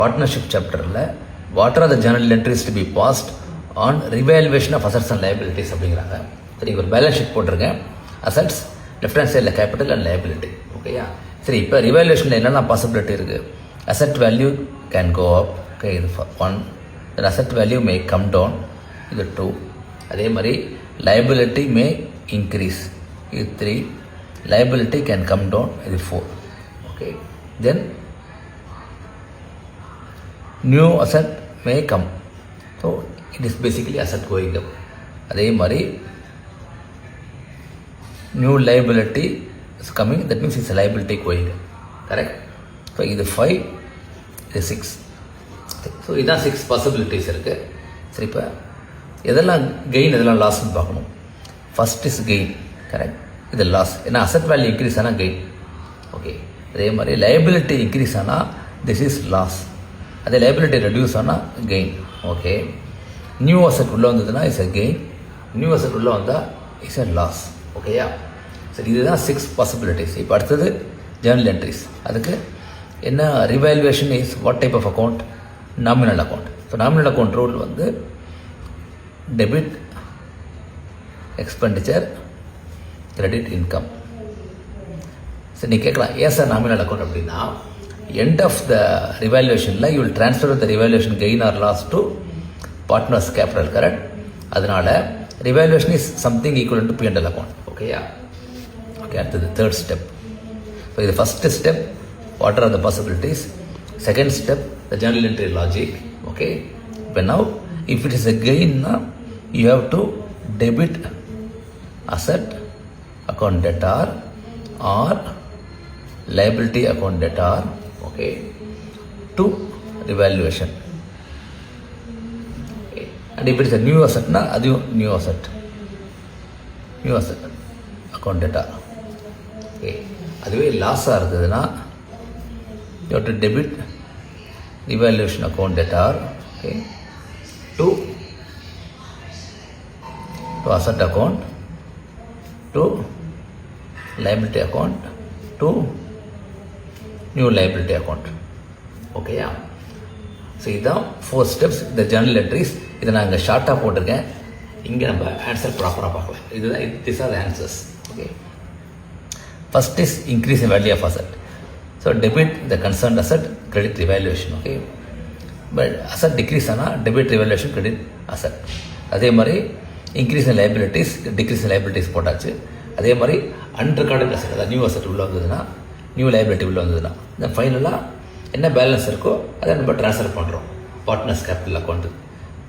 Partnership chapter what are the journal entries to be passed on revaluation of assets and liabilities அப்படிங்கிறாங்க. சரி, ஒரு balance sheet போட்டிருக்கேன். Assets left hand சைடில் capital and liability. ஓகேயா? சரி, இப்போ ரிவாலுவேஷனில் என்னென்ன பாசிபிலிட்டி இருக்குது? Asset value can go up. Okay, இது 1. Then asset value may come down. இது 2. அதே மாதிரி லைபிலிட்டி மே இன்க்ரீஸ். இது 3. Liability can come down. இது 4. Okay, then new asset may come. So it is basically asset going up. அதே மாதிரி new liability is coming, that means it's a liability going up. Correct? So இது 5, இது 6. So இதான் 6 possibilities இருக்குது. சரி, இப்போ எதெல்லாம் கெயின் எதெல்லாம் லாஸ்ன்னு பார்க்கணும். First is gain. கரெக்ட்? இது லாஸ். ஏன்னா அசட் வேல்யூ இன்க்ரீஸ் ஆனால் கெயின். ஓகே, அதே மாதிரி லைபிலிட்டி இன்க்ரீஸ் ஆனால் திஸ் இஸ் லாஸ். அதே லைபிலிட்டி ரெடியூஸ் ஆனால் கெயின். ஓகே, நியூ அசட் உள்ளே வந்ததுன்னா it's a gain, new asset உள்ளே வந்தால் இட்ஸ் அ லாஸ். ஓகேயா? சரி, இதுதான் 6 பாசிபிலிட்டிஸ். இப்போ அடுத்தது ஜேர்னல் என்ட்ரிஸ். அதுக்கு என்ன revaluation is what type of account? Nominal account. So nominal account rule வந்து டெபிட் எக்ஸ்பெண்டிச்சர் கிரெடிட் இன்கம். சரி, நீ கேட்கலாம் ஏன் சார் நாமினல் அக்கௌண்ட் அப்படின்னா end of the revaluation you will transfer the revaluation gain or loss to partners capital. Correct? அதனால revaluation is something equivalent to P&L account. Okay, after the third step. So the first step, what are the possibilities? Second step, the journal entry logic. Okay, but now if it is a gain, you have to debit asset account debtor or liability account debtor. Okay, to revaluation. Okay. And if it is a new asset, adu new asset account debtor. Okay, அதுவே லாஸாக இருந்ததுன்னா you have to debit revaluation account debtor. Okay, to asset account, to liability account, to new liability account. ஓகேயா? So இதுதான் 4 steps இந்த Journal entries. இதை நான் இங்கே ஷார்ட்டாக போட்டிருக்கேன். இங்கே நம்ம ஆன்சர் ப்ராப்பராக பார்க்கலாம். இதுதான் this are the answers. Okay, first is increase in value of asset. So debit the concerned asset, credit revaluation. Okay, but asset decrease ஆனால் டெபிட் ரிவாலுவேஷன், கிரெடிட் அசட். அதே மாதிரி increase in liabilities, decrease in liabilities போட்டாச்சு. அதே மாதிரி unrecorded asset, அதாவது new asset உள்ள வந்ததுன்னா, new liability உள்ள வந்ததுன்னா, இந்த ஃபைனலாக என்ன பேலன்ஸ் இருக்கோ அதை நம்ம ட்ரான்ஸ்ஃபர் பண்ணுறோம் பார்ட்னர்ஸ் கேபிட்டல் அக்கௌண்ட்டு.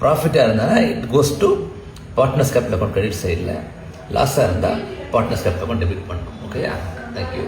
ப்ராஃபிட்டாக இருந்தால் it goes to partners capital account credit சைடில், லாஸாக இருந்தால் பார்ட்னர்ஸ் கேபிட்டல் அக்கௌண்ட் டெபிட் பண்ணணும். ஓகேயா? தேங்க்யூ.